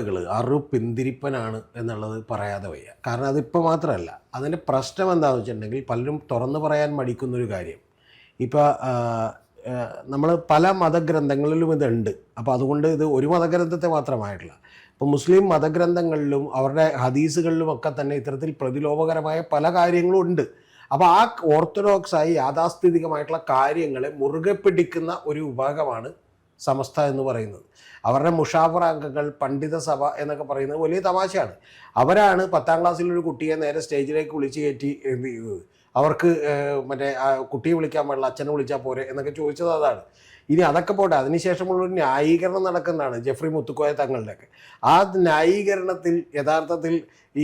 നിലപാടുകൾ പിന്തിരിപ്പനാണ് എന്നുള്ളത് പറയാതെ വയ്യ. കാരണം അതിപ്പോൾ മാത്രമല്ല, അതിൻ്റെ പ്രശ്നം എന്താണെന്ന് വെച്ചിട്ടുണ്ടെങ്കിൽ പലരും തുറന്നു പറയാൻ മടിക്കുന്നൊരു കാര്യം. ഇപ്പോൾ നമ്മൾ പല മതഗ്രന്ഥങ്ങളിലും ഇതുണ്ട്. അപ്പോൾ അതുകൊണ്ട് ഇത് ഒരു മതഗ്രന്ഥത്തെ മാത്രമായിട്ടില്ല, ഇപ്പോൾ മുസ്ലിം മതഗ്രന്ഥങ്ങളിലും അവരുടെ ഹദീസുകളിലും ഒക്കെ തന്നെ ഇത്തരത്തിൽ പ്രതിലോഭകരമായ പല കാര്യങ്ങളും ഉണ്ട്. അപ്പോൾ ആ ഓർത്തഡോക്സായി യാഥാസ്ഥിതികമായിട്ടുള്ള കാര്യങ്ങളെ മുറുകെ പിടിക്കുന്ന ഒരു വിഭാഗമാണ് സമസ്ത എന്ന് പറയുന്നത്. അവരുടെ മുഷാവറ അംഗങ്ങൾ, പണ്ഡിത സഭ എന്നൊക്കെ പറയുന്നത് വലിയ തമാശയാണ്. അവരാണ് 10ാം ക്ലാസ്സിലൊരു കുട്ടിയെ നേരെ സ്റ്റേജിലേക്ക് വിളിച്ച് കയറ്റി എന്ത് ചെയ്തത്, അവർക്ക് മറ്റേ കുട്ടിയെ വിളിക്കാൻ പാടില്ല, അച്ഛനെ വിളിച്ചാൽ പോരെ എന്നൊക്കെ ചോദിച്ചത് അതാണ്. ഇനി അതൊക്കെ പോട്ടെ, അതിനുശേഷമുള്ളൊരു ന്യായീകരണം നടക്കുന്നതാണ് ജെഫ്രി മുത്തുക്കോയ തങ്ങളുടെയൊക്കെ. ആ ന്യായീകരണത്തിൽ യഥാർത്ഥത്തിൽ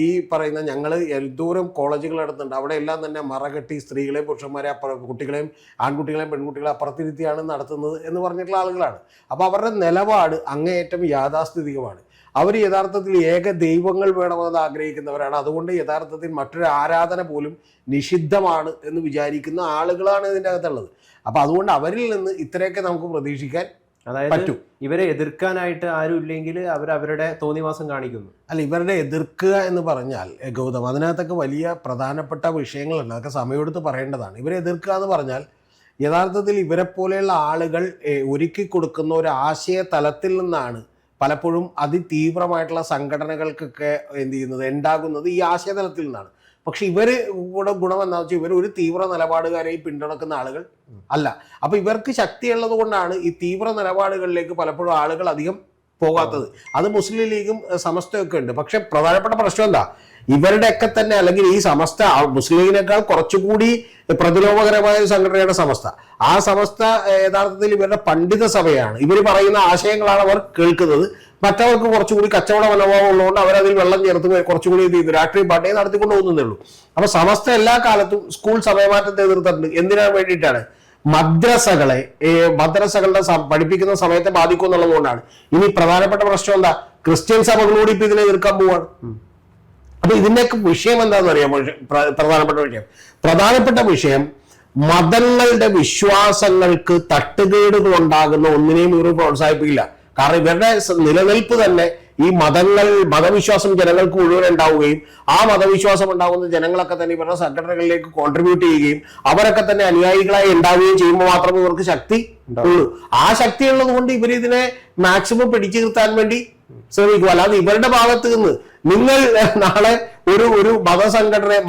ഈ പറയുന്ന ഞങ്ങൾ എന്തോരം കോളേജുകൾ നടത്തുന്നുണ്ട്, അവിടെ എല്ലാം തന്നെ മറകെട്ടി സ്ത്രീകളെയും പുരുഷന്മാരെ കുട്ടികളെയും ആൺകുട്ടികളെയും പെൺകുട്ടികളെ അപ്പുറത്തിരുത്തിയാണ് നടത്തുന്നത് എന്ന് പറഞ്ഞിട്ടുള്ള ആളുകളാണ്. അപ്പോൾ അവരുടെ നിലപാട് അങ്ങേയറ്റം യാഥാസ്ഥിതികമാണ്. അവർ യഥാർത്ഥത്തിൽ ഏക ദൈവങ്ങൾ വേണമെന്ന് ആഗ്രഹിക്കുന്നവരാണ്. അതുകൊണ്ട് യഥാർത്ഥത്തിൽ മറ്റൊരു ആരാധന പോലും നിഷിദ്ധമാണ് എന്ന് വിചാരിക്കുന്ന ആളുകളാണ് ഇതിൻ്റെ അകത്തുള്ളത്. അപ്പോൾ അതുകൊണ്ട് അവരിൽ നിന്ന് ഇത്രയൊക്കെ നമുക്ക് പ്രതീക്ഷിക്കാൻ പറ്റും. ഇവരെ എതിർക്കാനായിട്ട് ആരും ഇല്ലെങ്കിൽ അവരുടെ തോന്നിവാസം കാണിക്കുന്നു. അല്ല, ഇവരുടെ എതിർക്കുക എന്ന് പറഞ്ഞാൽ ഗൗതം, അതിനകത്തൊക്കെ വലിയ പ്രധാനപ്പെട്ട വിഷയങ്ങളുണ്ട്, അതൊക്കെ സമയമെടുത്ത് പറയേണ്ടതാണ്. ഇവരെ എതിർക്കുക എന്ന് പറഞ്ഞാൽ യഥാർത്ഥത്തിൽ ഇവരെ പോലെയുള്ള ആളുകൾ ഒരുക്കി കൊടുക്കുന്ന ഒരു ആശയ തലത്തിൽ നിന്നാണ് പലപ്പോഴും അതിതീവ്രമായിട്ടുള്ള സംഘടനകൾക്കൊക്കെ എന്ത് ചെയ്യുന്നത്, ഉണ്ടാകുന്നത് ഈ ആശയതലത്തിൽ നിന്നാണ്. പക്ഷെ ഇവർ കൂടെ ഗുണം എന്താണെന്ന് വെച്ചാൽ ഇവർ ഒരു തീവ്ര നിലപാടുകാരെയും പിന്തുണക്കുന്ന ആളുകൾ അല്ല. അപ്പോൾ ഇവർക്ക് ശക്തിയുള്ളത് കൊണ്ടാണ് ഈ തീവ്ര നിലപാടുകളിലേക്ക് പലപ്പോഴും ആളുകൾ അധികം പോകാത്തത്. അത് മുസ്ലിം ലീഗും സമസ്തയൊക്കെ ഉണ്ട്. പക്ഷെ പ്രധാനപ്പെട്ട പ്രശ്നം എന്താ, ഇവരുടെയൊക്കെ തന്നെ അല്ലെങ്കിൽ ഈ സമസ്ത മുസ്ലിം ലീഗിനേക്കാൾ കുറച്ചുകൂടി പ്രതിലോഭകരമായ ഒരു സംഘടനയുടെ സമസ്ത. ആ സമസ്ത യഥാർത്ഥത്തിൽ ഇവരുടെ പണ്ഡിത സഭയാണ്. ഇവർ പറയുന്ന ആശയങ്ങളാണ് അവർ കേൾക്കുന്നത്. മറ്റവർക്ക് കുറച്ചുകൂടി കച്ചവട മനോഭാവം ഉള്ളതുകൊണ്ട് അവരതിൽ വെള്ളം ചേർത്ത് കുറച്ചുകൂടി ഇത് ചെയ്തു രാഷ്ട്രീയ പാർട്ടിയെ നടത്തിക്കൊണ്ട് പോകുന്നതേ ഉള്ളൂ. അപ്പൊ സമസ്ത എല്ലാ കാലത്തും സ്കൂൾ സമയമാറ്റത്തെ എതിർത്തിട്ടുണ്ട്. എന്തിനാ വേണ്ടിയിട്ടാണ്? മദ്രസകളുടെ പഠിപ്പിക്കുന്ന സമയത്തെ ബാധിക്കും എന്നുള്ളത് കൊണ്ടാണ്. ഇനി പ്രധാനപ്പെട്ട പ്രശ്നം എന്താ, ക്രിസ്ത്യൻ സഭകളോട് ഇപ്പൊ ഇതിനെ എതിർക്കാൻ പോവാണ്. അപ്പൊ ഇതിന്റെയൊക്കെ വിഷയം എന്താണെന്ന് അറിയാം. പ്രധാനപ്പെട്ട വിഷയം മതങ്ങളുടെ വിശ്വാസങ്ങൾക്ക് തട്ടുകേടുകൾ ഉണ്ടാകുന്ന ഒന്നിനെയും ഇവർ പ്രോത്സാഹിപ്പിക്കില്ല. കാരണം ഇവരുടെ നിലനിൽപ്പ് തന്നെ ഈ മതവിശ്വാസം ജനങ്ങൾക്ക് മുഴുവൻ ഉണ്ടാവുകയും ആ മതവിശ്വാസം ഉണ്ടാകുന്ന ജനങ്ങളൊക്കെ തന്നെ ഇവരുടെ സംഘടനകളിലേക്ക് കോൺട്രിബ്യൂട്ട് ചെയ്യുകയും അവരൊക്കെ തന്നെ അനുയായികളായി ഉണ്ടാവുകയും ചെയ്യുമ്പോൾ മാത്രമേ ഇവർക്ക് ശക്തി ഉള്ളൂ. ആ ശക്തി ഉള്ളത് കൊണ്ട് ഇവരിതിനെ മാക്സിമം പിടിച്ചു നിർത്താൻ വേണ്ടി ശ്രമിക്കും. അല്ലാതെ ഇവരുടെ ഭാഗത്ത് നിന്ന് നിങ്ങൾ നാളെ ഒരു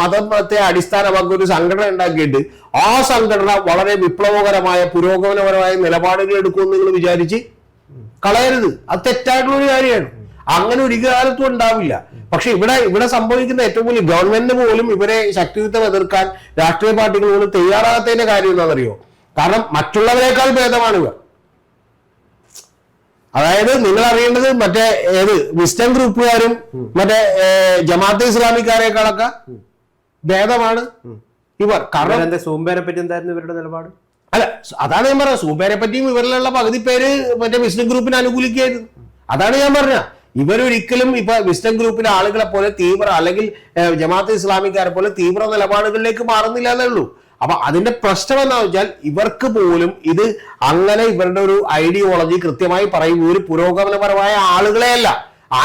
മതത്തെ അടിസ്ഥാനമാക്കി ഒരു സംഘടന ഉണ്ടാക്കിയിട്ട് ആ സംഘടന വളരെ വിപ്ലവകരമായ പുരോഗമനപരമായ നിലപാടുകൾ എടുക്കുമെന്ന് നിങ്ങൾ വിചാരിച്ച് കളയരുത്. അത് തെറ്റായിട്ടുള്ള ഒരു കാര്യമാണ്. അങ്ങനെ ഒരു കാലത്തും ഉണ്ടാവില്ല. പക്ഷെ ഇവിടെ സംഭവിക്കുന്ന ഏറ്റവും വലിയ ഗവൺമെന്റിന് പോലും ഇവരെ ശക്തിയുക്തം എതിർക്കാൻ രാഷ്ട്രീയ പാർട്ടികൾ പോലും തയ്യാറാകാത്തതിന്റെ കാര്യം എന്താണെന്നറിയോ? കാരണം മറ്റുള്ളവരെക്കാൾ ഭേദമാണ് ഇവർ. അതായത് നിങ്ങൾ അറിയേണ്ടത് മറ്റേ വിസ്റ്റം ഗ്രൂപ്പുകാരും മറ്റേ ജമാഅത്തെ ഇസ്ലാമിക്കാരെക്കാളൊക്കെ ഭേദമാണ് ഇവർ. കാരണം സൂമ്പേനെ പറ്റി എന്തായിരുന്നു ഇവരുടെ നിലപാട്? അല്ല, അതാണ് ഞാൻ പറഞ്ഞത്. സൂബേനെ പറ്റിയും ഇവരിലുള്ള പകുതി പേര് മറ്റേ വിസ്റ്റം ഗ്രൂപ്പിനെ അനുകൂലിക്കുകയായിരുന്നു. അതാണ് ഞാൻ പറഞ്ഞ, ഇവരൊരിക്കലും ഇപ്പൊ വിസ്റ്റം ഗ്രൂപ്പിലെ ആളുകളെ പോലെ തീവ്ര അല്ലെങ്കിൽ ജമാഅത്തെ ഇസ്ലാമിക്കാരെ പോലെ തീവ്ര നിലപാടുകളിലേക്ക് മാറുന്നില്ല എന്നേ ഉള്ളൂ. അപ്പൊ അതിന്റെ പ്രശ്നം എന്താണെന്ന് വെച്ചാൽ ഇവർക്ക് പോലും ഇത് അങ്ങനെ ഇവരുടെ ഒരു ഐഡിയോളജി കൃത്യമായി പറയും. ഒരു പുരോഗമനപരമായ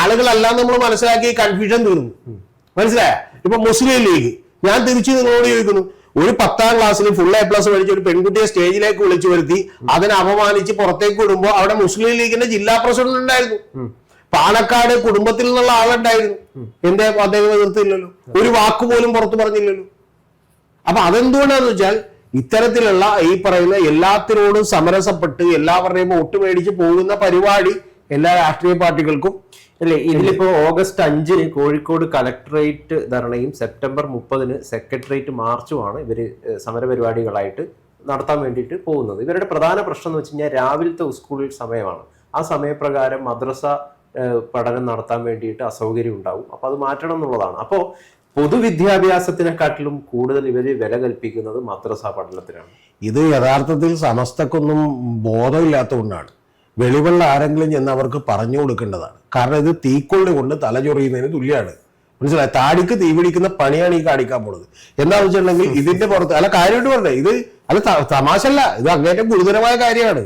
ആളുകളല്ല നമ്മൾ മനസ്സിലാക്കി കൺഫ്യൂഷൻ തീർന്നു. മനസ്സിലായ? ഇപ്പൊ മുസ്ലിം ലീഗ്, ഞാൻ തിരിച്ചു നിങ്ങളോട് ചോദിക്കുന്നു, ഒരു 10ാം ക്ലാസ്സിൽ ഫുൾ A+ പഠിച്ച ഒരു പെൺകുട്ടിയെ സ്റ്റേജിലേക്ക് വിളിച്ചു വരുത്തി അതിനെ അപമാനിച്ച് പുറത്തേക്ക് വിടുമ്പോൾ അവിടെ മുസ്ലിം ലീഗിന്റെ ജില്ലാ പ്രസിഡന്റ് ഉണ്ടായിരുന്നു. പാലക്കാട് കുടുംബത്തിൽ നിന്നുള്ള ആളുണ്ടായിരുന്നു. എന്റെ അദ്ദേഹം എതിർത്തില്ലല്ലോ, ഒരു വാക്കുപോലും പുറത്തു പറഞ്ഞില്ലല്ലോ. അപ്പൊ അതെന്തുകൊണ്ടാന്ന് വെച്ചാൽ ഇത്തരത്തിലുള്ള ഈ പറയുന്ന എല്ലാത്തിനോടും സമരസപ്പെട്ട് എല്ലാവരുടെയും വോട്ട് മേടിച്ച് പോകുന്ന പരിപാടി എല്ലാ രാഷ്ട്രീയ പാർട്ടികൾക്കും അല്ലേ. ഇതിലിപ്പോ ഓഗസ്റ്റ് 5 കോഴിക്കോട് കലക്ടറേറ്റ് ധർണയും സെപ്റ്റംബർ 30 സെക്രട്ടേറിയറ്റ് മാർച്ചുമാണ് ഇവര് സമരപരിപാടികളായിട്ട് നടത്താൻ വേണ്ടിയിട്ട് പോകുന്നത്. ഇവരുടെ പ്രധാന പ്രശ്നം എന്ന് വെച്ച് കഴിഞ്ഞാൽ രാവിലത്തെ സ്കൂൾ സമയമാണ്. ആ സമയപ്രകാരം മദ്രസ പഠനം നടത്താൻ വേണ്ടിയിട്ട് അസൗകര്യം ഉണ്ടാവും. അപ്പൊ അത് മാറ്റണം എന്നുള്ളതാണ്. അപ്പോൾ പൊതുവിദ്യാഭ്യാസത്തിനെക്കാട്ടിലും കൂടുതൽ ഇവര് വില കൽപ്പിക്കുന്നത് മദ്രസ പഠനത്തിനാണ്. ഇത് യഥാർത്ഥത്തിൽ സമസ്തക്കൊന്നും ബോധമില്ലാത്തതുകൊണ്ടാണ്. വെളിവുള്ള ആരെങ്കിലും ചെന്ന് അവർക്ക് പറഞ്ഞു കൊടുക്കേണ്ടതാണ്. കാരണം ഇത് തീക്കൊള്ളി കൊണ്ട് തലചൊറിയുന്നതിന് തുല്യമാണ്. മനസ്സിലായി? താടിക്ക് തീ പിടിക്കുന്ന പണിയാണ് ഈ കാണിക്കാൻ പോണത്. എന്താണെന്ന് വെച്ചിട്ടുണ്ടെങ്കിൽ ഇതിന്റെ പുറത്ത് അല്ല കാര്യമായിട്ട് പറഞ്ഞേ, ഇത് അല്ല തമാശല്ല, ഇത് അങ്ങേറ്റം ഗുരുതരമായ കാര്യമാണ്.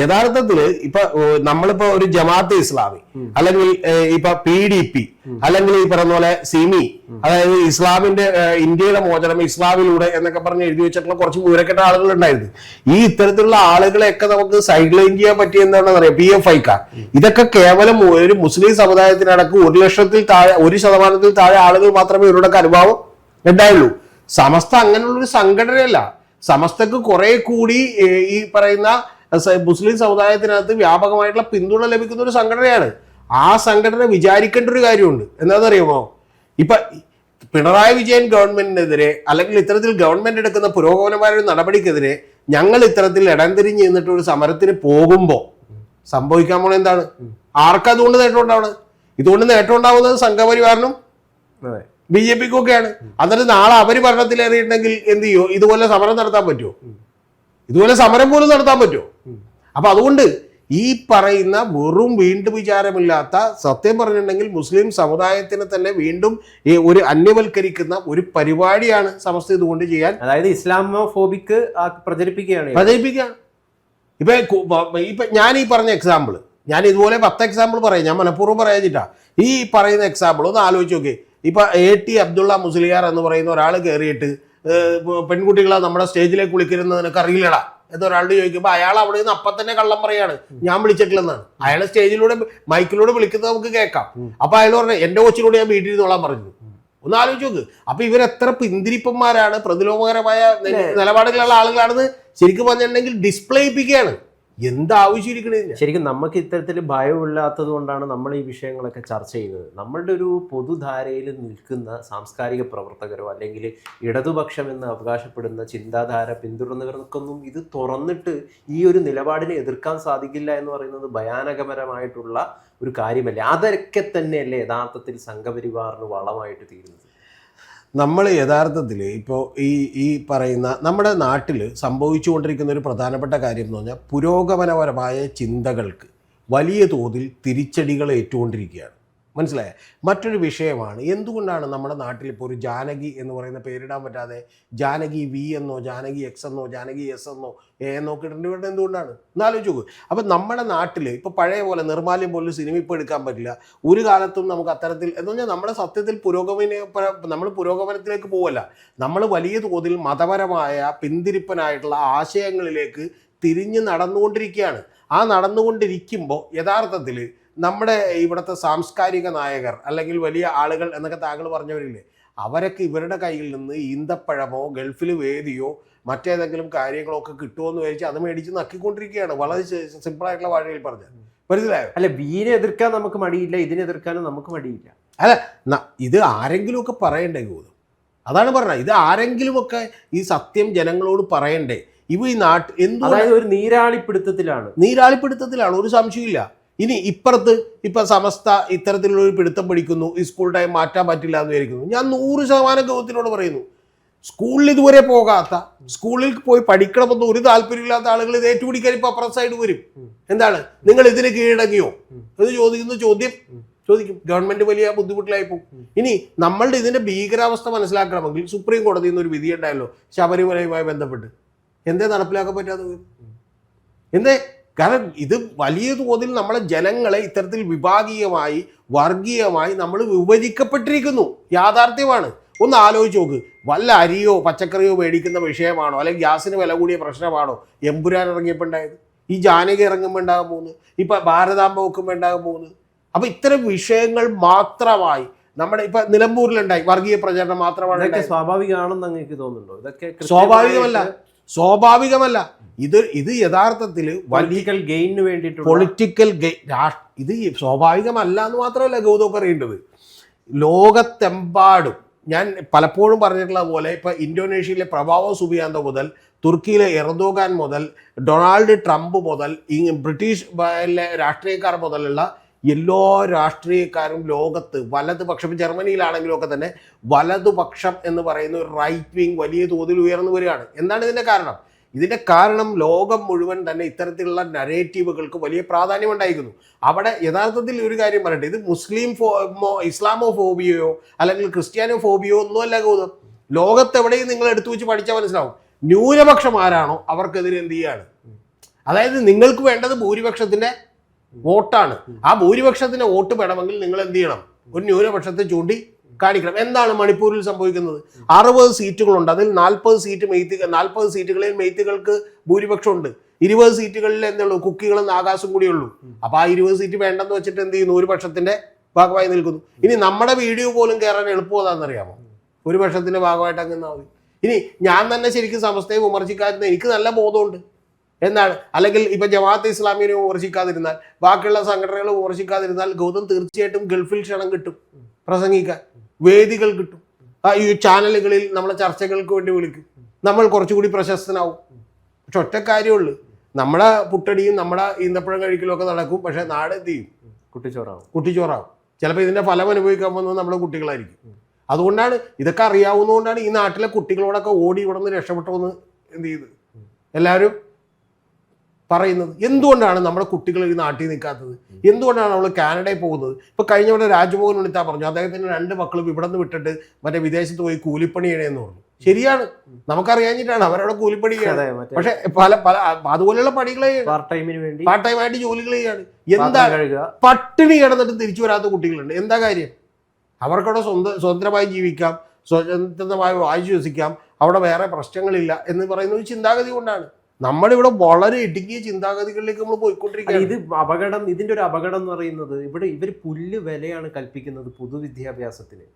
യഥാർത്ഥത്തില് ഇപ്പൊ നമ്മളിപ്പോ ഒരു ജമാഅത്തെ ഇസ്ലാമി അല്ലെങ്കിൽ ഇപ്പൊ PDP അല്ലെങ്കിൽ ഈ പറയുന്ന പോലെ സിമി, അതായത് ഇസ്ലാമിന്റെ ഇന്ത്യയുടെ മോചനം ഇസ്ലാമിലൂടെ എന്നൊക്കെ പറഞ്ഞ് എഴുതി വെച്ചിട്ടുള്ള കുറച്ച് വിവരക്കെട്ട ആളുകൾ ഉണ്ടായിരുന്നു. ഈ ഇത്തരത്തിലുള്ള ആളുകളെയൊക്കെ നമുക്ക് സൈഡ് ലൈൻ ചെയ്യാൻ പറ്റിയ എന്താണെന്ന് പറയാം, PFIക്കാർ. ഇതൊക്കെ കേവലം ഒരു മുസ്ലിം സമുദായത്തിനടക്കം 1% താഴെ ആളുകൾ മാത്രമേ ഇവരുടെ അനുഭാവം ഉണ്ടായുള്ളൂ. സമസ്ത അങ്ങനെയുള്ളൊരു സംഘടനയല്ല. സമസ്തക്ക് കുറെ കൂടി ഈ പറയുന്ന മുസ്ലിം സമുദായത്തിനകത്ത് വ്യാപകമായിട്ടുള്ള പിന്തുണ ലഭിക്കുന്ന ഒരു സംഘടനയാണ്. ആ സംഘടന വിചാരിക്കേണ്ട ഒരു കാര്യമുണ്ട്. എന്താണെന്നറിയുമോ, ഇപ്പൊ പിണറായി വിജയൻ ഗവൺമെന്റിനെതിരെ അല്ലെങ്കിൽ ഇത്തരത്തിൽ ഗവൺമെന്റ് എടുക്കുന്ന പുരോഗമനപരമായ നടപടിക്കെതിരെ ഞങ്ങൾ ഇത്തരത്തിൽ ഇടം തിരിഞ്ഞ് നിന്നിട്ട് ഒരു സമരത്തിന് പോകുമ്പോൾ സംഭവിക്കാൻ പോണ എന്താണ്? ആർക്കും അതുകൊണ്ട് നേട്ടം ഉണ്ടാവണം? ഇതുകൊണ്ട് നേട്ടം ഉണ്ടാവുന്നത് സംഘപരിവാറിനും BJPക്കും ഒക്കെയാണ്. എന്നിട്ട് നാളെ അവര് ഭരണത്തിലേറിയിട്ടുണ്ടെങ്കിൽ എന്ത് ചെയ്യോ? ഇതുപോലെ സമരം നടത്താൻ പറ്റുമോ? ഇതുപോലെ സമരം പോലും നടത്താൻ പറ്റുമോ? അപ്പൊ അതുകൊണ്ട് ഈ പറയുന്ന വെറും വീണ്ടും വിചാരമില്ലാത്ത, സത്യം പറഞ്ഞിട്ടുണ്ടെങ്കിൽ മുസ്ലിം സമുദായത്തിനെ തന്നെ വീണ്ടും ഒരു അന്യവൽക്കരിക്കുന്ന ഒരു പരിപാടിയാണ് സമസ്ത ഇതുകൊണ്ട് ചെയ്യാൻ, അതായത് ഇസ്ലാമോഫോബിക് പ്രചരിപ്പിക്കുകയാണ്. ഇപ്പൊ ഞാൻ ഈ പറഞ്ഞ എക്സാമ്പിൾ, ഞാൻ ഇതുപോലെ 10 എക്സാമ്പിൾ പറയാം, ഞാൻ മനഃപൂർവ്വം പറയാച്ചിട്ടാ. ഈ പറയുന്ന എക്സാമ്പിൾ ഒന്ന് ആലോചിച്ച് നോക്കി. ഇപ്പൊ AT അബ്ദുള്ള മുസ്ലിയാർ എന്ന് പറയുന്ന ഒരാൾ കയറിയിട്ട് പെൺകുട്ടികളെ നമ്മുടെ സ്റ്റേജിലേക്ക് വിളിക്കുന്നത് നിനക്ക് അറിയില്ലടാ എന്നൊരാളോട് ചോദിക്കുമ്പോൾ അയാൾ അവിടെ നിന്ന് അപ്പം തന്നെ കള്ളം പറയാണ്, ഞാൻ വിളിച്ചിട്ടില്ലെന്നാണ്. അയാൾ സ്റ്റേജിലൂടെ മൈക്കിലൂടെ വിളിക്കുന്നത് നമുക്ക് കേൾക്കാം. അപ്പൊ അയാൾ പറഞ്ഞു എന്റെ കൊച്ചിനോട് ഞാൻ വീട്ടിൽ നിന്നോളാൻ പറഞ്ഞു. ഒന്ന് ആലോചിച്ച് നോക്ക്. അപ്പൊ ഇവരെത്ര പിന്തിരിപ്പന്മാരാണ്, പ്രതിലോമകരമായ നിലപാടുകളുള്ള ആളുകളാണെന്ന് ശരിക്കും പറഞ്ഞിട്ടുണ്ടെങ്കിൽ ഡിസ്പ്ലേ ചെയ്യിപ്പിക്കുകയാണ്. എന്താവശ്യം ഇരിക്കണില്ല. ശരിക്കും നമുക്ക് ഇത്തരത്തിൽ ഭയമില്ലാത്തത് കൊണ്ടാണ് നമ്മൾ ഈ വിഷയങ്ങളൊക്കെ ചർച്ച ചെയ്യുന്നത്. നമ്മളുടെ ഒരു പൊതുധാരയിൽ നിൽക്കുന്ന സാംസ്കാരിക പ്രവർത്തകരോ അല്ലെങ്കിൽ ഇടതുപക്ഷം എന്ന് അവകാശപ്പെടുന്ന ചിന്താധാര പിന്തുടർന്നവർക്കൊന്നും ഇത് തുറന്നിട്ട് ഈ ഒരു നിലപാടിനെ എതിർക്കാൻ സാധിക്കില്ല എന്ന് പറയുന്നത് ഭയാനകപരമായിട്ടുള്ള ഒരു കാര്യമല്ലേ? അതൊക്കെ തന്നെയല്ലേ യഥാർത്ഥത്തിൽ സംഘപരിവാറിന് വളമായിട്ട് തീരുന്നത്? നമ്മൾ യഥാർത്ഥത്തിൽ ഇപ്പോൾ ഈ പറയുന്ന നമ്മുടെ നാട്ടിൽ സംഭവിച്ചുകൊണ്ടിരിക്കുന്ന ഒരു പ്രധാനപ്പെട്ട കാര്യം എന്ന് പറഞ്ഞാൽ പുരോഗമനപരമായ ചിന്തകൾക്ക് വലിയ തോതിൽ തിരിച്ചടികൾ ഏറ്റുകൊണ്ടിരിക്കുകയാണ്. മനസ്സിലായ മറ്റൊരു വിഷയമാണ് എന്തുകൊണ്ടാണ് നമ്മുടെ നാട്ടിൽ ഇപ്പോൾ ഒരു ജാനകി എന്ന് പറയുന്ന പേരിടാൻ പറ്റാതെ ജാനകി V എന്നോ ജാനകി X എന്നോ ജാനകി S എന്നോ A എന്നോ ഇടേണ്ടി വരുന്നത് എന്തുകൊണ്ടാണ്? എന്നാലോചിച്ച് നോക്കൂ. അപ്പം നമ്മുടെ നാട്ടിൽ ഇപ്പോൾ പഴയ പോലെ നിർമ്മാല്യം പോലും സിനിമ ഇപ്പോൾ എടുക്കാൻ പറ്റില്ല. ഒരു കാലത്തും നമുക്ക് അത്തരത്തിൽ എന്ന് പറഞ്ഞാൽ നമ്മുടെ സത്യത്തിൽ നമ്മൾ പുരോഗമനത്തിലേക്ക് പോവല്ല. നമ്മൾ വലിയ തോതിൽ മതപരമായ പിന്തിരിപ്പനായിട്ടുള്ള ആശയങ്ങളിലേക്ക് തിരിഞ്ഞ് നടന്നുകൊണ്ടിരിക്കുകയാണ്. ആ നടന്നുകൊണ്ടിരിക്കുമ്പോൾ യഥാർത്ഥത്തിൽ നമ്മുടെ ഇവിടുത്തെ സാംസ്കാരിക നായകർ അല്ലെങ്കിൽ വലിയ ആളുകൾ എന്നൊക്കെ താങ്കൾ പറഞ്ഞവരില്ലേ, അവരൊക്കെ ഇവരുടെ കയ്യിൽ നിന്ന് ഈന്തപ്പഴമോ ഗൾഫിൽ വേദിയോ മറ്റേതെങ്കിലും കാര്യങ്ങളോ ഒക്കെ കിട്ടുമോ എന്ന് വിചാരിച്ച് അത് മേടിച്ച് നക്കിക്കൊണ്ടിരിക്കുകയാണ്. വളരെ സിമ്പിളായിട്ടുള്ള ഭാഷയിൽ പറഞ്ഞത് മനസ്സിലായോ? അല്ല, വീനെ എതിർക്കാൻ നമുക്ക് മടിയില്ല, ഇതിനെ എതിർക്കാനും നമുക്ക് മടിയില്ല. അല്ല, ഇത് ആരെങ്കിലും ഒക്കെ പറയണ്ടേ ഗൗതം? അതാണ് പറഞ്ഞത്. ഇത് ആരെങ്കിലുമൊക്കെ ഈ സത്യം ജനങ്ങളോട് പറയണ്ടേ? ഇവ ഈ അതായത് ഒരു നീരാളിപ്പിടുത്തത്തിലാണ്, ഒരു സംശയമില്ല. ഇനി ഇപ്പുറത്ത് ഇപ്പൊ സമസ്ത ഇത്തരത്തിലുള്ള ഒരു പിടുത്തം പിടിക്കുന്നു, ഈ സ്കൂൾ ടൈം മാറ്റാൻ പറ്റില്ല എന്ന് വിചാരിക്കുന്നു. ഞാൻ 100% ഗൗതത്തിനോട് പറയുന്നു, സ്കൂളിൽ ഇതുവരെ പോകാത്ത, സ്കൂളിൽ പോയി പഠിക്കണമെന്ന് ഒരു താല്പര്യമില്ലാത്ത ആളുകൾ ഇത് ഏറ്റുപിടിക്കാൻ ഇപ്പൊ അപ്പുറം സൈഡ് വരും. എന്താണ് നിങ്ങൾ ഇതിന് കീഴടങ്ങിയോ എന്ന് ചോദിക്കും. ഗവൺമെന്റ് വലിയ ബുദ്ധിമുട്ടിലായി പോകും. ഇനി നമ്മളുടെ ഇതിന്റെ ഭീകരാവസ്ഥ മനസ്സിലാക്കണമെങ്കിൽ സുപ്രീം കോടതിയിൽ നിന്ന് ഒരു വിധി ഉണ്ടായല്ലോ ശബരിമലയുമായി ബന്ധപ്പെട്ട്. എന്തേ നടപ്പിലാക്കാൻ പറ്റാതെ? എന്തേ? കാരണം ഇത് വലിയ തോതിൽ നമ്മളെ ജനങ്ങളെ ഇത്തരത്തിൽ വിഭാഗീയമായി വർഗീയമായി നമ്മൾ വിഭജിക്കപ്പെട്ടിരിക്കുന്നു. യാഥാർത്ഥ്യമാണ്. ഒന്ന് ആലോചിച്ച് നോക്ക്. വല്ല അരിയോ പച്ചക്കറിയോ മേടിക്കുന്ന വിഷയമാണോ അല്ലെങ്കിൽ ഗ്യാസിന് വില കൂടിയ പ്രശ്നമാണോ എമ്പുരാൻ ഇറങ്ങിയപ്പോൾ ഉണ്ടായത്? ഈ ജാനകി ഇറങ്ങുമ്പോൾ ഉണ്ടാകാൻ പോകുന്നത്, ഇപ്പം ഭാരതാംബ വെക്കുമ്പോൾ ഉണ്ടാകാൻ പോകുന്നത്. അപ്പം ഇത്തരം വിഷയങ്ങൾ മാത്രമായി നമ്മുടെ ഇപ്പൊ നിലമ്പൂരിലുണ്ടായി വർഗീയ പ്രചരണം മാത്രമാണ്. സ്വാഭാവികമാണെന്ന് അങ്ങേക്ക് തോന്നുന്നുണ്ടോ? ഇതൊക്കെ സ്വാഭാവികമല്ല. ഇത് യഥാർത്ഥത്തിൽ പൊളിറ്റിക്കൽ ഗെയിനിന് വേണ്ടിയിട്ട് പൊളിറ്റിക്കൽ ഇത് സ്വാഭാവികമല്ല എന്ന് മാത്രമല്ല ഗൗതം പറയേണ്ടത്. ലോകത്തെമ്പാടും ഞാൻ പലപ്പോഴും പറഞ്ഞിട്ടുള്ള പോലെ ഇപ്പൊ ഇന്തോനേഷ്യയിലെ പ്രഭാവോ സുബിയാന്തോ മുതൽ തുർക്കിയിലെ എർദോഗാൻ മുതൽ ഡൊണാൾഡ് ട്രംപ് മുതൽ ബ്രിട്ടീഷ് രാഷ്ട്രീയക്കാർ മുതലുള്ള എല്ലാ രാഷ്ട്രീയക്കാരും ലോകത്ത് വലതുപക്ഷം, ജർമ്മനിയിലാണെങ്കിലും ഒക്കെ തന്നെ വലതുപക്ഷം എന്ന് പറയുന്ന ഒരു റൈറ്റ് വിങ് വലിയ തോതിൽ ഉയർന്നു വരികയാണ്. എന്താണ് ഇതിൻ്റെ കാരണം? ഇതിൻ്റെ കാരണം ലോകം മുഴുവൻ തന്നെ ഇത്തരത്തിലുള്ള നരേറ്റീവുകൾക്ക് വലിയ പ്രാധാന്യം ഉണ്ടായിരിക്കുന്നു. അവിടെ യഥാർത്ഥത്തിൽ ഒരു കാര്യം പറയട്ടെ, ഇത് ഇസ്ലാമോ ഫോബിയയോ അല്ലെങ്കിൽ ക്രിസ്ത്യാനോ ഫോബിയോ ഒന്നുമല്ല ഗൗതം. ലോകത്തെവിടെയും നിങ്ങൾ എടുത്തു വെച്ച് പഠിച്ചാൽ മനസ്സിലാവും. ന്യൂനപക്ഷം ആരാണോ അവർക്കെതിരെ എന്ത് ചെയ്യാണ്. അതായത് നിങ്ങൾക്ക് വേണ്ടത് ഭൂരിപക്ഷത്തിന്റെ വോട്ടാണ്. ആ ഭൂരിപക്ഷത്തിന്റെ വോട്ട് വേണമെങ്കിൽ നിങ്ങൾ എന്ത് ചെയ്യണം, ഒരു ന്യൂനപക്ഷത്തെ ചൂണ്ടി കാണിക്കണം. എന്താണ് മണിപ്പൂരിൽ സംഭവിക്കുന്നത്? 60 സീറ്റുകളുണ്ട്, അതിൽ 40 സീറ്റുകളിൽ മെയ്ത്തികൾക്ക് ഭൂരിപക്ഷമുണ്ട്. 20 സീറ്റുകളിൽ എന്തുള്ളൂ, കുക്കികളും നാഗാസും കൂടി ഉള്ളൂ. അപ്പൊ ആ 20 സീറ്റ് വേണ്ടെന്ന് വെച്ചിട്ട് എന്ത് ചെയ്യുന്നു, ഒരു പക്ഷത്തിന്റെ ഭാഗമായി നിൽക്കുന്നു. ഇനി നമ്മുടെ വീഡിയോ പോലും കയറാൻ എളുപ്പമാണെന്നറിയാമോ? ഒരു പക്ഷത്തിന്റെ ഭാഗമായിട്ട് അങ്ങനെ മതി. ഇനി ഞാൻ തന്നെ ശരിക്കും സമസ്തയെ വിമർശിക്കാതിരുന്ന എനിക്ക് നല്ല ബോധമുണ്ട്. എന്താണ്, അല്ലെങ്കിൽ ഇപ്പൊ ജമാഅത്തെ ഇസ്ലാമിനെ വിമർശിക്കാതിരുന്നാൽ, ബാക്കിയുള്ള സംഘടനകൾ വിമർശിക്കാതിരുന്നാൽ ഗൗതം തീർച്ചയായിട്ടും ഗൾഫിൽ ക്ഷണം കിട്ടും, പ്രസംഗിക്കാൻ വേദികൾ കിട്ടും, ഈ ചാനലുകളിൽ നമ്മളെ ചർച്ചകൾക്ക് വേണ്ടി വിളിക്കും, നമ്മൾ കുറച്ചുകൂടി പ്രശസ്തനാവും. പക്ഷെ ഒറ്റ കാര്യമുള്ളൂ, നമ്മുടെ പുട്ടടിയും നമ്മുടെ ഈന്തപ്പഴം കഴിക്കലും ഒക്കെ നടക്കും, പക്ഷെ നാട് എന്ത് ചെയ്യും, കുട്ടിച്ചോറാവും. ചിലപ്പോൾ ഇതിന്റെ ഫലം അനുഭവിക്കാൻ പോകുന്നത് നമ്മുടെ കുട്ടികളായിരിക്കും. അതുകൊണ്ടാണ് ഇതൊക്കെ അറിയാവുന്നതുകൊണ്ടാണ് ഈ നാട്ടിലെ കുട്ടികളോടൊക്കെ ഓടി ഇവിടെ നിന്ന് രക്ഷപ്പെട്ടോന്ന് എന്ത് ചെയ്ത് എല്ലാവരും പറയുന്നത്. എന്തുകൊണ്ടാണ് നമ്മുടെ കുട്ടികൾ ഈ നാട്ടിൽ നിൽക്കാത്തത്? എന്തുകൊണ്ടാണ് നമ്മൾ കാനഡയിൽ പോകുന്നത്? ഇപ്പൊ കഴിഞ്ഞ ഇവിടെ രാജ്മോഹൻ ഉണ്ണിത്താൻ പറഞ്ഞു അദ്ദേഹത്തിന് 2 മക്കളും ഇവിടെ നിന്ന് വിട്ടിട്ട് മറ്റേ വിദേശത്ത് പോയി കൂലിപ്പണി ചെയ്യണേന്ന് പറഞ്ഞു. ശരിയാണ്, നമുക്കറിയാഞ്ഞിട്ടാണ് അവരവിടെ കൂലിപ്പണി ചെയ്യണം. പക്ഷെ പല അതുപോലെയുള്ള പണികളെ പാർട്ട് ടൈം ആയിട്ട് ജോലികൾ ചെയ്യാണ്. എന്താ പട്ടിണി കിടന്നിട്ട് തിരിച്ചു വരാത്ത കുട്ടികളുണ്ട്. എന്താ കാര്യം? അവർക്കവിടെ സ്വതന്ത്രമായി ജീവിക്കാം, സ്വതന്ത്രമായി ആശ്വസിക്കാം, അവിടെ വേറെ പ്രശ്നങ്ങളില്ല എന്ന് പറയുന്ന ഒരു ചിന്താഗതി കൊണ്ടാണ് നമ്മളിവിടെ വളരെ ഇടുങ്ങിയ ചിന്താഗതികളിലേക്ക് നമ്മൾ പോയിക്കൊണ്ടിരിക്കുക. ഇതിന്റെ ഒരു അപകടം എന്ന് പറയുന്നത്, ഇവിടെ ഇവർ പുല്ല് വിലയാണ് കൽപ്പിക്കുന്നത് പൊതുവിദ്യാഭ്യാസത്തിന്.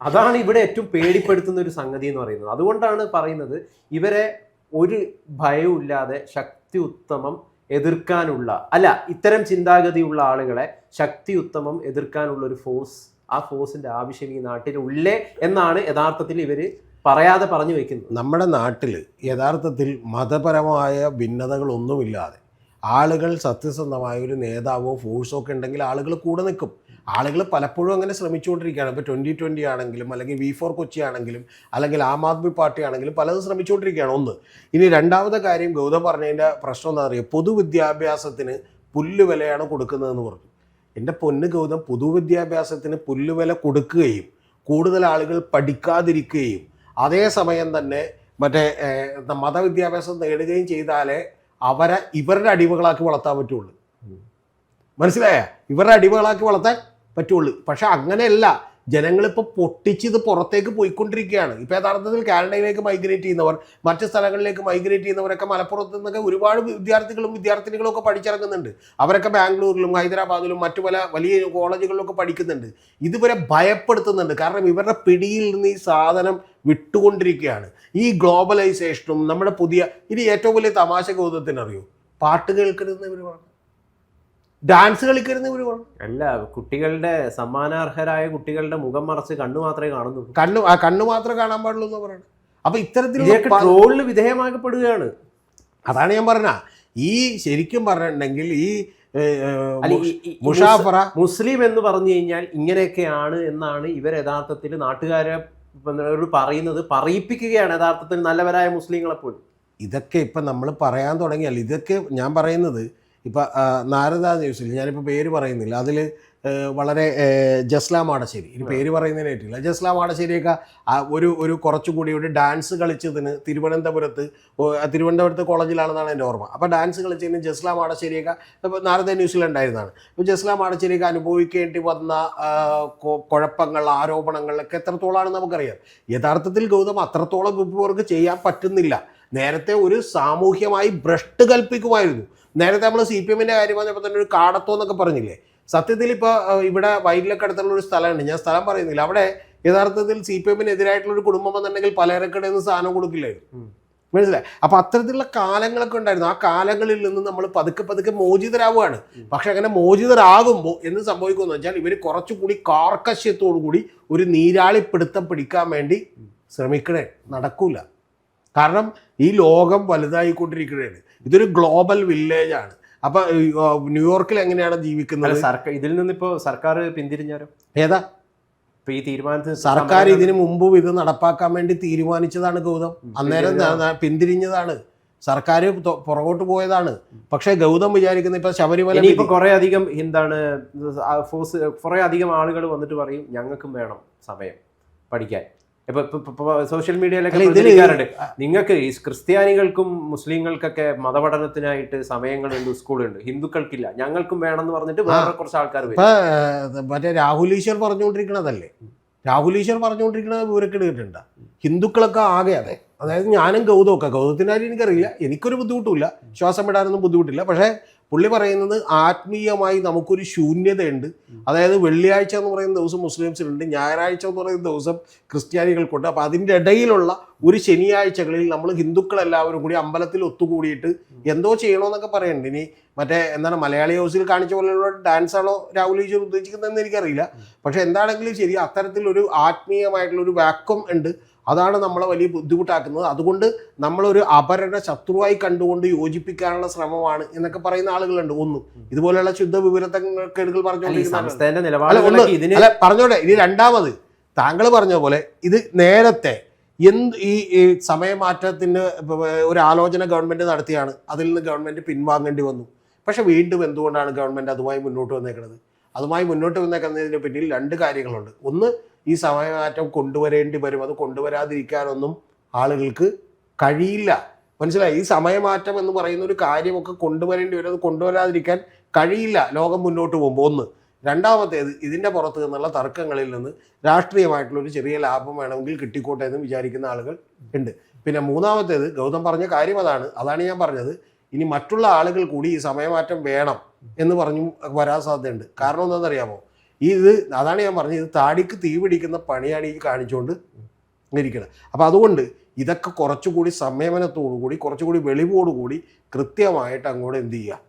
അതാണ് ഇവിടെ ഏറ്റവും പേടിപ്പെടുത്തുന്ന ഒരു സംഗതി എന്ന് പറയുന്നത്. അതുകൊണ്ടാണ് പറയുന്നത്, ഇവരെ ഒരു ഭയവും ഇല്ലാതെ ശക്തിയുത്തമം എതിർക്കാനുള്ള, അല്ല ഇത്തരം ചിന്താഗതിയുള്ള ആളുകളെ ശക്തിയുത്തമം എതിർക്കാനുള്ള ഒരു ഫോഴ്സ്, ആ ഫോഴ്സിന്റെ ആവശ്യം ഈ നാട്ടിലുള്ളേ എന്നാണ് യഥാർത്ഥത്തിൽ ഇവര് പറയാതെ പറഞ്ഞു വെക്കുന്നത്. നമ്മുടെ നാട്ടിൽ യഥാർത്ഥത്തിൽ മതപരമായ ഭിന്നതകളൊന്നുമില്ലാതെ ആളുകൾ സത്യസന്ധമായ ഒരു നേതാവോ ഫോഴ്സോ ഒക്കെ ഉണ്ടെങ്കിൽ ആളുകൾ കൂടെ നിൽക്കും. ആളുകൾ പലപ്പോഴും അങ്ങനെ ശ്രമിച്ചുകൊണ്ടിരിക്കുകയാണ്. ഇപ്പോൾ 2020 ആണെങ്കിലും, അല്ലെങ്കിൽ V4 കൊച്ചി ആണെങ്കിലും, അല്ലെങ്കിൽ ആം ആദ്മി പാർട്ടി ആണെങ്കിലും പലതും ശ്രമിച്ചുകൊണ്ടിരിക്കുകയാണ്. ഒന്ന്. ഇനി രണ്ടാമത്തെ കാര്യം ഗൗതം പറഞ്ഞതിൻ്റെ പ്രശ്നം എന്താ പറയുക, പൊതുവിദ്യാഭ്യാസത്തിന് പുല്ലുവിലയാണ് കൊടുക്കുന്നതെന്ന് പറഞ്ഞു. എൻ്റെ പൊന്ന് ഗൗതം, പൊതുവിദ്യാഭ്യാസത്തിന് പുല്ലുവില കൊടുക്കുകയും കൂടുതൽ ആളുകൾ പഠിക്കാതിരിക്കുകയും അതേസമയം തന്നെ മറ്റേ മതവിദ്യാഭ്യാസം നേടുകയും ചെയ്താലേ ഇവരുടെ അടിമകളാക്കി വളർത്താൻ പറ്റുള്ളൂ. മനസ്സിലായ? ഇവരുടെ അടിമകളാക്കി വളർത്താൻ പറ്റുള്ളൂ. പക്ഷെ അങ്ങനെയല്ല, ജനങ്ങളിപ്പോൾ പൊട്ടിച്ചിത് പുറത്തേക്ക് പോയിക്കൊണ്ടിരിക്കുകയാണ്. ഇപ്പോൾ യഥാർത്ഥത്തിൽ കാനഡയിലേക്ക് മൈഗ്രേറ്റ് ചെയ്യുന്നവർ, മറ്റ് സ്ഥലങ്ങളിലേക്ക് മൈഗ്രേറ്റ് ചെയ്യുന്നവരൊക്കെ മലപ്പുറത്ത് നിന്നൊക്കെ ഒരുപാട് വിദ്യാർത്ഥിനികളും ഒക്കെ പഠിച്ചിറങ്ങുന്നുണ്ട്. അവരൊക്കെ ബാംഗ്ലൂരിലും ഹൈദരാബാദിലും മറ്റു പല വലിയ കോളേജുകളിലൊക്കെ പഠിക്കുന്നുണ്ട്. ഇതുവരെ ഭയപ്പെടുത്തുന്നുണ്ട്. കാരണം ഇവരുടെ പിടിയിൽ നിന്ന് ഈ സാധനം വിട്ടുകൊണ്ടിരിക്കുകയാണ്. ഈ ഗ്ലോബലൈസേഷനും നമ്മുടെ ഇനി ഏറ്റവും വലിയ തമാശ ഗൗതത്തിനറിയോ, പാട്ട് കേൾക്കരുതെന്ന് ഇവർ പറഞ്ഞു, ഡാൻസ് കളിക്കരുതെന്ന് ഇവർ പറഞ്ഞു. അല്ല, കുട്ടികളുടെ സമ്മാനാർഹരായ കുട്ടികളുടെ മുഖം മറച്ച് കണ്ണു മാത്രമേ കാണുന്നുള്ളൂ, കണ്ണു മാത്രമേ കാണാൻ പാടുള്ളൂ എന്ന് പറയുന്നത്. അപ്പൊ ഇത്തരത്തിൽ ട്രോളിന് വിധേയമാക്കപ്പെടുകയാണ്. അതാണ് ഞാൻ പറഞ്ഞ, ഈ ശരിക്കും പറഞ്ഞിട്ടുണ്ടെങ്കിൽ ഈ മുഷാഫറ മുസ്ലിം എന്ന് പറഞ്ഞു കഴിഞ്ഞാൽ ഇങ്ങനെയൊക്കെയാണ് എന്നാണ് ഇവർ യഥാർത്ഥത്തിൽ നാട്ടുകാരെ പറയുന്നത്, പറയിപ്പിക്കുകയാണ് യഥാർത്ഥത്തിൽ നല്ലവരായ മുസ്ലിങ്ങളെ പോലും. ഇതൊക്കെ ഇപ്പം നമ്മൾ പറയാൻ തുടങ്ങിയാൽ, ഇതൊക്കെ ഞാൻ പറയുന്നത് ഇപ്പം നാരദ ന്യൂസിൽ, ഞാനിപ്പോൾ പേര് പറയുന്നില്ല, അതിൽ വളരെ ജസ്ല മാടശ്ശേരി, ഇനി പേര് പറയുന്നതിനായിട്ടില്ല, ജസ്ല മാടശ്ശേരിയൊക്കെ ഒരു കുറച്ചുകൂടി ഒരു ഡാൻസ് കളിച്ചതിന് തിരുവനന്തപുരത്ത് കോളേജിലാണെന്നാണ് എൻ്റെ ഓർമ്മ. അപ്പോൾ ഡാൻസ് കളിച്ചതിന് ജസ്ല മാടശ്ശേരിയൊക്കെ ഇപ്പോൾ നാരദ ന്യൂസിലുണ്ടായിരുന്നതാണ്. ഇപ്പോൾ ജസ്ല മാടശ്ശേരിയൊക്കെ അനുഭവിക്കേണ്ടി വന്ന കുഴപ്പങ്ങൾ, ആരോപണങ്ങളൊക്കെ എത്രത്തോളമാണെന്ന് നമുക്കറിയാം. യഥാർത്ഥത്തിൽ ഗൗതം അത്രത്തോളം ഇവർക്ക് ചെയ്യാൻ പറ്റുന്നില്ല. നേരത്തെ ഒരു സാമൂഹ്യമായി ഭ്രഷ്ട് കൽപ്പിക്കുമായിരുന്നു. നേരത്തെ നമ്മൾ CPM-ൻ്റെ കാര്യം പറഞ്ഞപ്പോൾ തന്നെ ഒരു കാടത്തോ എന്നൊക്കെ പറഞ്ഞില്ലേ. സത്യത്തിൽ ഇപ്പോൾ ഇവിടെ വയലിലൊക്കെ അടുത്തുള്ള ഒരു സ്ഥലമുണ്ട്, ഞാൻ സ്ഥലം പറയുന്നില്ല, അവിടെ യഥാർത്ഥത്തിൽ CPM-നെതിരായിട്ടുള്ള ഒരു കുടുംബം എന്നുണ്ടെങ്കിൽ പലചരക്കടയിൽ നിന്ന് സാധനം കൊടുക്കില്ലായിരുന്നു. മനസ്സിലായി? അപ്പോൾ അത്തരത്തിലുള്ള കാലങ്ങളൊക്കെ ഉണ്ടായിരുന്നു. ആ കാലങ്ങളിൽ നിന്ന് നമ്മൾ പതുക്കെ മോചിതരാവുകയാണ്. പക്ഷെ അങ്ങനെ മോചിതരാകുമ്പോൾ എന്ത് സംഭവിക്കുമെന്ന് വെച്ചാൽ, ഇവർ കുറച്ചുകൂടി കാർക്കശ്യത്തോടു കൂടി ഒരു നീരാളിപ്പിടുത്തം പിടിക്കാൻ വേണ്ടി ശ്രമിക്കണേ. നടക്കൂല. കാരണം ഈ ലോകം വലുതായിക്കൊണ്ടിരിക്കുകയാണ്. ഇതൊരു ഗ്ലോബൽ വില്ലേജ് ആണ്. അപ്പൊ ന്യൂയോർക്കിൽ എങ്ങനെയാണ് ജീവിക്കുന്നത്? ഇതിൽ നിന്നിപ്പോ സർക്കാർ പിന്തിരിഞ്ഞാരോ? ഏതാ ഈ തീരുമാനത്തിൽ സർക്കാർ ഇതിനു മുമ്പും ഇത് നടപ്പാക്കാൻ വേണ്ടി തീരുമാനിച്ചതാണ് ഗൗതം. അന്നേരം പിന്തിരിഞ്ഞതാണ്, സർക്കാർ പുറകോട്ട് പോയതാണ്. പക്ഷെ ഗൗതം വിചാരിക്കുന്ന ഇപ്പൊ ശബരിമല ഇപ്പൊ കുറെ അധികം കുറെ അധികം ആളുകൾ വന്നിട്ട് പറയും ഞങ്ങൾക്കും വേണം സമയം പഠിക്കാൻ, ഇപ്പൊ സോഷ്യൽ മീഡിയയിലൊക്കെ അല്ല, ഇതില് പ്രചരിക്കാറുണ്ട്, നിങ്ങൾക്ക് ഈ ക്രിസ്ത്യാനികൾക്കും മുസ്ലിങ്ങൾക്കൊക്കെ മതപഠനത്തിനായിട്ട് സമയങ്ങളുണ്ട്, സ്കൂളുണ്ട്, ഹിന്ദുക്കൾക്കില്ല, ഞങ്ങൾക്കും വേണമെന്ന് പറഞ്ഞിട്ട് വേറെ കുറച്ച് ആൾക്കാർ വരും. ഇപ്പൊ മറ്റേ രാഹുൽ ഈശ്വർ പറഞ്ഞുകൊണ്ടിരിക്കണതല്ലേ, രാഹുൽ ഈശ്വർ പറഞ്ഞുകൊണ്ടിരിക്കുന്നത് വിവരക്കേട് കേട്ടിട്ടുണ്ട്. ഹിന്ദുക്കളൊക്കെ ആകെ അതെ, അതായത് ഞാനും ഗൗതത്തിൻ്റെ കാര്യം എനിക്കറിയില്ല, എനിക്കൊരു ബുദ്ധിമുട്ടില്ല, ശ്വാസം വിടാനൊന്നും ബുദ്ധിമുട്ടില്ല. പക്ഷേ പുള്ളി പറയുന്നത് ആത്മീയമായി നമുക്കൊരു ശൂന്യതയുണ്ട്. അതായത് വെള്ളിയാഴ്ച എന്ന് പറയുന്ന ദിവസം മുസ്ലിംസിനുണ്ട്, ഞായറാഴ്ച എന്ന് പറയുന്ന ദിവസം ക്രിസ്ത്യാനികൾക്കുണ്ട്. അപ്പോൾ അതിൻ്റെ ഇടയിലുള്ള ഒരു ശനിയാഴ്ചകളിൽ നമ്മൾ ഹിന്ദുക്കളെല്ലാവരും കൂടി അമ്പലത്തിൽ ഒത്തുകൂടിയിട്ട് എന്തോ ചെയ്യണമെന്നൊക്കെ പറയുന്നുണ്ട്. ഇനി മറ്റേ എന്താണ് മലയാളി ഹൗസിൽ കാണിച്ച പോലെയുള്ള ഡാൻസാണോ രാഹുൽ ഈശ്വർ ഉദ്ദേശിക്കുന്നതെന്ന് എനിക്കറിയില്ല. പക്ഷെ എന്താണെങ്കിലും ശരി, അത്തരത്തിലൊരു ആത്മീയമായിട്ടുള്ളൊരു വാക്വം ഉണ്ട്. അതാണ് നമ്മളെ വലിയ ബുദ്ധിമുട്ടാക്കുന്നത്. അതുകൊണ്ട് നമ്മളൊരു അപരനെ ശത്രുവായി കണ്ടുകൊണ്ട് യോജിപ്പിക്കാനുള്ള ശ്രമമാണ് എന്നൊക്കെ പറയുന്ന ആളുകളുണ്ട്. ഒന്ന് ഇതുപോലെയുള്ള ശുദ്ധ വിവരക്കേടുകൾ പറഞ്ഞുകൊണ്ടിരിക്കുന്ന പറഞ്ഞോട്ടെ. ഇനി രണ്ടാമത് താങ്കൾ പറഞ്ഞ പോലെ ഇത് നേരത്തെ ഈ സമയമാറ്റത്തിന് ഒരു ആലോചന ഗവൺമെന്റ് നടത്തിയാണ്, അതിൽ നിന്ന് ഗവൺമെന്റ് പിൻവാങ്ങേണ്ടി വന്നു. പക്ഷെ വീണ്ടും എന്തുകൊണ്ടാണ് ഗവൺമെന്റ് അതുമായി മുന്നോട്ട് വന്നേക്കുന്നത്? അതുമായി മുന്നോട്ട് വന്നേക്കുന്നതിന് പിന്നിൽ രണ്ട് കാര്യങ്ങളുണ്ട്. ഒന്ന്, ഈ സമയമാറ്റം കൊണ്ടുവരേണ്ടി വരും, അത് കൊണ്ടുവരാതിരിക്കാനൊന്നും ആളുകൾക്ക് കഴിയില്ല. മനസ്സിലായി? ഈ സമയമാറ്റം എന്ന് പറയുന്ന ഒരു കാര്യമൊക്കെ കൊണ്ടുവരേണ്ടി വരും, അത് കൊണ്ടുവരാതിരിക്കാൻ കഴിയില്ല ലോകം മുന്നോട്ട് പോകുമ്പോൾ. ഒന്ന്. രണ്ടാമത്തേത്, ഇതിൻ്റെ പുറത്ത് നിന്നുള്ള തർക്കങ്ങളിൽ നിന്ന് രാഷ്ട്രീയമായിട്ടുള്ളൊരു ചെറിയ ലാഭം വേണമെങ്കിൽ കിട്ടിക്കോട്ടെ എന്ന് വിചാരിക്കുന്ന ആളുകൾ ഉണ്ട്. പിന്നെ മൂന്നാമത്തേത്, ഗൗതം പറഞ്ഞ കാര്യം അതാണ് ഞാൻ പറഞ്ഞത്. ഇനി മറ്റുള്ള ആളുകൾ കൂടി ഈ സമയമാറ്റം വേണം എന്ന് പറഞ്ഞു വരാൻ സാധ്യതയുണ്ട്. കാരണം എന്താണെന്നറിയാമോ? അതാണ് ഞാൻ പറഞ്ഞത്, ഇത് താടിക്ക് തീ പിടിക്കുന്ന പണിയാണ് ഈ കാണിച്ചുകൊണ്ട് ഇരിക്കുന്നത്. അപ്പം അതുകൊണ്ട് ഇതൊക്കെ കുറച്ചുകൂടി സംയമനത്തോടു കൂടി, കുറച്ചുകൂടി വെളിവോടുകൂടി കൃത്യമായിട്ട് അങ്ങോട്ട് എന്ത് ചെയ്യുക.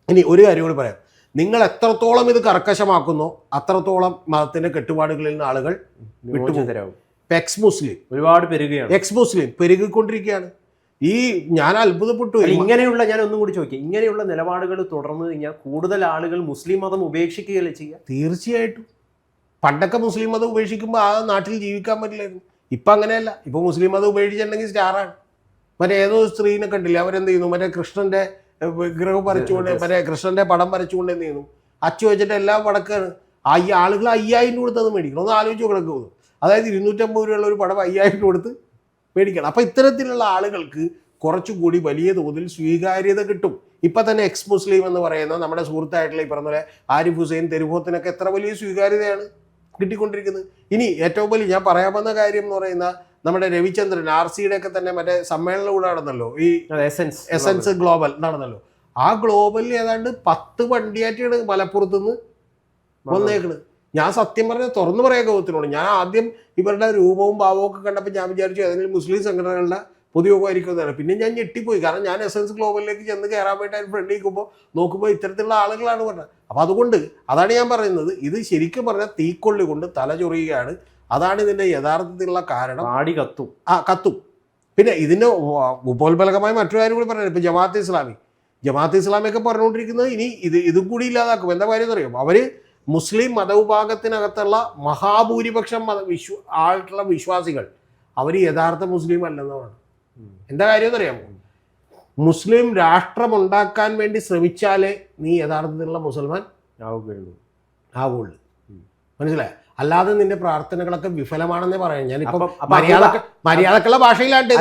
ഇനി ഒരു കാര്യം കൂടി പറയാം, നിങ്ങൾ എത്രത്തോളം ഇത് കർക്കശമാക്കുന്നോ അത്രത്തോളം മതത്തിന്റെ കെട്ടുപാടുകളിൽ നിന്ന് ആളുകൾ വിട്ടുപോകും. എക്സ് മുസ്ലിം ഒരുപാട് പെരുകയാണ്, എക്സ് മുസ്ലിം പെരുകിക്കൊണ്ടിരിക്കുകയാണ്. ഞാൻ അത്ഭുതപ്പെട്ടു. ഇങ്ങനെയുള്ള, ഞാൻ ഒന്നും കൂടി ചോദിക്കാം, ഇങ്ങനെയുള്ള നിലപാടുകൾ തുടർന്ന് കഴിഞ്ഞാൽ കൂടുതൽ ആളുകൾ മുസ്ലിം മതം ഉപേക്ഷിക്കുകയല്ലേ ചെയ്യുക? തീർച്ചയായിട്ടും. പണ്ടൊക്കെ മുസ്ലിം മതം ഉപേക്ഷിക്കുമ്പോൾ ആ നാട്ടിൽ ജീവിക്കാൻ പറ്റില്ലായിരുന്നു. ഇപ്പം അങ്ങനെയല്ല. ഇപ്പോൾ മുസ്ലിം മതം ഉപേക്ഷിച്ചിട്ടുണ്ടെങ്കിൽ സ്റ്റാറാണ്. മറ്റേ ഏതോ സ്ത്രീനെ കണ്ടില്ല, അവരെന്ത് ചെയ്യുന്നു, മറ്റേ കൃഷ്ണന്റെ വിഗ്രഹം വരച്ചുകൊണ്ട്, മറ്റേ കൃഷ്ണന്റെ പടം വരച്ചുകൊണ്ട് എന്ത് ചെയ്യുന്നു, അച്ചു വെച്ചിട്ട് എല്ലാം വടക്കാണ്. ഈ ആളുകൾ 5000 കൊടുത്തത് മേടിക്കണം. ഒന്ന് ആലോചിച്ച് കിടക്ക് പോകുന്നു. അതായത് 250 രൂപയുള്ള ഒരു പടം 5000 കൊടുത്ത് മേടിക്കണം. അപ്പം ഇത്തരത്തിലുള്ള ആളുകൾക്ക് കുറച്ചുകൂടി വലിയ തോതിൽ സ്വീകാര്യത കിട്ടും. ഇപ്പം തന്നെ എക്സ് മുസ്ലിം എന്ന് പറയുന്ന നമ്മുടെ സുഹൃത്തായിട്ടുള്ള ഈ പറഞ്ഞ പോലെ ആരിഫ് ഹുസൈൻ തെരുവോത്തിനൊക്കെ എത്ര വലിയ സ്വീകാര്യതയാണ് കിട്ടിക്കൊണ്ടിരിക്കുന്നത്. ഇനി ഏറ്റവും വലിയ ഞാൻ പറയാൻ വന്ന കാര്യം എന്ന് പറയുന്ന നമ്മുടെ രവിചന്ദ്രൻ RCയുടെ ഒക്കെ തന്നെ മറ്റേ സമ്മേളനം കൂടെ നടന്നല്ലോ, ഈ എസൻസ് ഗ്ലോബൽ നടന്നല്ലോ. ആ ഗ്ലോബലിൽ ഏതാണ്ട് 10 വണ്ടിയായിട്ടാണ് മലപ്പുറത്തുനിന്ന് വന്നേക്കണ്. ഞാൻ സത്യം പറഞ്ഞ തുറന്നു പറയാൻ ഗൗതത്തിനോട്, ഞാൻ ആദ്യം ഇവരുടെ രൂപവും ഭാവവും ഒക്കെ കണ്ടപ്പോൾ ഞാൻ വിചാരിച്ചു ഏതെങ്കിലും മുസ്ലിം സംഘടനകളുടെ പൊതുയോഗമായിരിക്കും എന്നാണ്. പിന്നെ ഞാൻ ഞെട്ടിപ്പോയി. കാരണം ഞാൻ എസൻസ് ഗ്ലോബലിലേക്ക് ചെന്ന് കയറാൻ വേണ്ടി അതിന് ഫ്രണ്ട് നോക്കുമ്പോൾ ഇത്തരത്തിലുള്ള ആളുകളാണ് പറഞ്ഞത്. അപ്പോൾ അതുകൊണ്ട് അതാണ് ഞാൻ പറയുന്നത്, ഇത് ശരിക്കും പറഞ്ഞാൽ തീക്കൊള്ളി കൊണ്ട് തല ചൊറിയുകയാണ്. അതാണ് ഇതിൻ്റെ യഥാർത്ഥത്തിലുള്ള കാരണം. ആടി കത്തും. കത്തും. പിന്നെ ഇതിൻ്റെ ഉപോത്ബലകമായ മറ്റൊരു കാര്യം കൂടി പറയുന്നത്, ഇപ്പോൾ ജമാഅത്തെ ഇസ്ലാമിയൊക്കെ പറഞ്ഞുകൊണ്ടിരിക്കുന്നത് ഇനി ഇതും കൂടി ഇല്ലാതാക്കും. എന്താ കാര്യം എന്നറിയാം? അവർ മുസ്ലിം മതവിഭാഗത്തിനകത്തുള്ള മഹാഭൂരിപക്ഷം ആയിട്ടുള്ള വിശ്വാസികൾ അവർ യഥാർത്ഥ മുസ്ലിം അല്ലെന്നാണ്. എന്താ കാര്യം എന്നറിയാമോ? മുസ്ലിം രാഷ്ട്രം ഉണ്ടാക്കാൻ വേണ്ടി ശ്രമിച്ചാലേ നീ യഥാർത്ഥത്തിലുള്ള മുസൽമാൻ ആവുള്ളൂ. മനസ്സിലായി? അല്ലാതെ നിന്റെ പ്രാർത്ഥനകളൊക്കെ വിഫലമാണെന്നേ പറയാം. ഞാനിപ്പോ മര്യാദക്കുള്ള ഭാഷയിലാണ്ട്.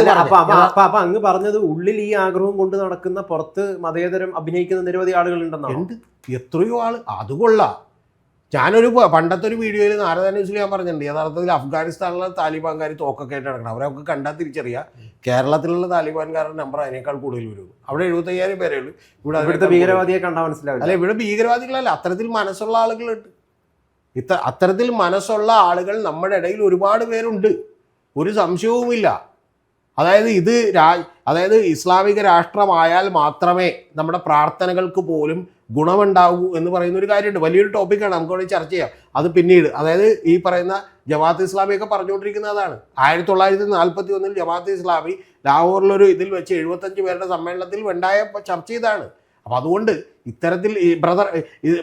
അപ്പൊ അങ്ങ് പറഞ്ഞത് ഉള്ളിൽ ഈ ആഗ്രഹം കൊണ്ട് നടക്കുന്ന, പുറത്ത് മതേതരം അഭിനയിക്കുന്ന നിരവധി ആളുകൾ ഉണ്ടെന്നാണ്. എത്രയോ ആള് അത് കൊള്ളാം. പണ്ടത്തെ ഒരു വീഡിയോയിൽ നാരദ ന്യൂസിൽ ഞാൻ പറഞ്ഞിട്ടുണ്ട്, യഥാർത്ഥത്തിൽ അഫ്ഗാനിസ്ഥാനിലെ താലിബാൻകാർ തോക്കൊക്കെ ആയിട്ട് നടക്കണം. അവരൊക്കെ കണ്ടാൽ തിരിച്ചറിയാം കേരളത്തിലുള്ള താലിബാൻകാരുടെ നമ്പർ അതിനേക്കാൾ കൂടുതൽ വരും. അവിടെ 75,000 പേരേ ഉള്ളൂ. ഇവിടെ ഭീകരവാദിയെ കണ്ടാൽ മനസ്സിലാവില്ല. അല്ല, ഇവിടെ ഭീകരവാദികളല്ല, അത്തരത്തിൽ മനസ്സുള്ള ആളുകളുണ്ട്. അത്തരത്തിൽ മനസ്സുള്ള ആളുകൾ നമ്മുടെ ഇടയിൽ ഒരുപാട് പേരുണ്ട്, ഒരു സംശയവുമില്ല. അതായത് ഇസ്ലാമിക രാഷ്ട്രമായാൽ മാത്രമേ നമ്മുടെ പ്രാർത്ഥനകൾക്ക് പോലും ഗുണമുണ്ടാകൂ എന്ന് പറയുന്ന ഒരു കാര്യമുണ്ട്. വലിയൊരു ടോപ്പിക്കാണ്, നമുക്ക് വേണമെങ്കിൽ ചർച്ച ചെയ്യാം അത് പിന്നീട്. അതായത് ഈ പറയുന്ന ജമാഅത്ത് ഇസ്ലാമിയൊക്കെ പറഞ്ഞുകൊണ്ടിരിക്കുന്നത് അതാണ്. 1941 ജമാഅത്ത് ഇസ്ലാമി ലാഹോറിലൊരു ഇതിൽ വെച്ച് 75 പേരുടെ സമ്മേളനത്തിൽ ഉണ്ടായ ചർച്ച ചെയ്താണ്. അപ്പം അതുകൊണ്ട് ഇത്തരത്തിൽ ഈ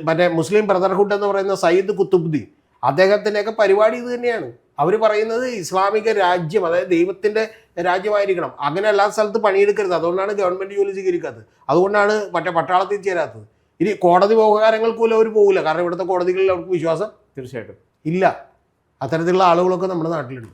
മറ്റേ മുസ്ലിം ബ്രദർഹുഡ് എന്ന് പറയുന്ന സയ്യിദ് കുത്തുബുദ്ദീൻ അദ്ദേഹത്തിൻ്റെയൊക്കെ പരിപാടി ഇത് തന്നെയാണ്. അവർ പറയുന്നത് ഇസ്ലാമിക രാജ്യം, അതായത് ദൈവത്തിൻ്റെ രാജ്യമായിരിക്കണം. അങ്ങനെ എല്ലാ സ്ഥലത്ത് പണിയെടുക്കരുത്. അതുകൊണ്ടാണ് ഗവൺമെൻറ് ജോലി സ്വീകരിക്കാത്തത്. അതുകൊണ്ടാണ് മറ്റേ പട്ടാളത്തിൽ ചേരാത്തത്. ഇനി കോടതി വ്യവഹാരങ്ങൾക്ക് പോലും അവർ പോകില്ല. കാരണം ഇവിടുത്തെ കോടതികളിൽ അവർക്ക് വിശ്വാസം തീർച്ചയായിട്ടും ഇല്ല. അത്തരത്തിലുള്ള ആളുകളൊക്കെ നമ്മുടെ നാട്ടിലുണ്ട്.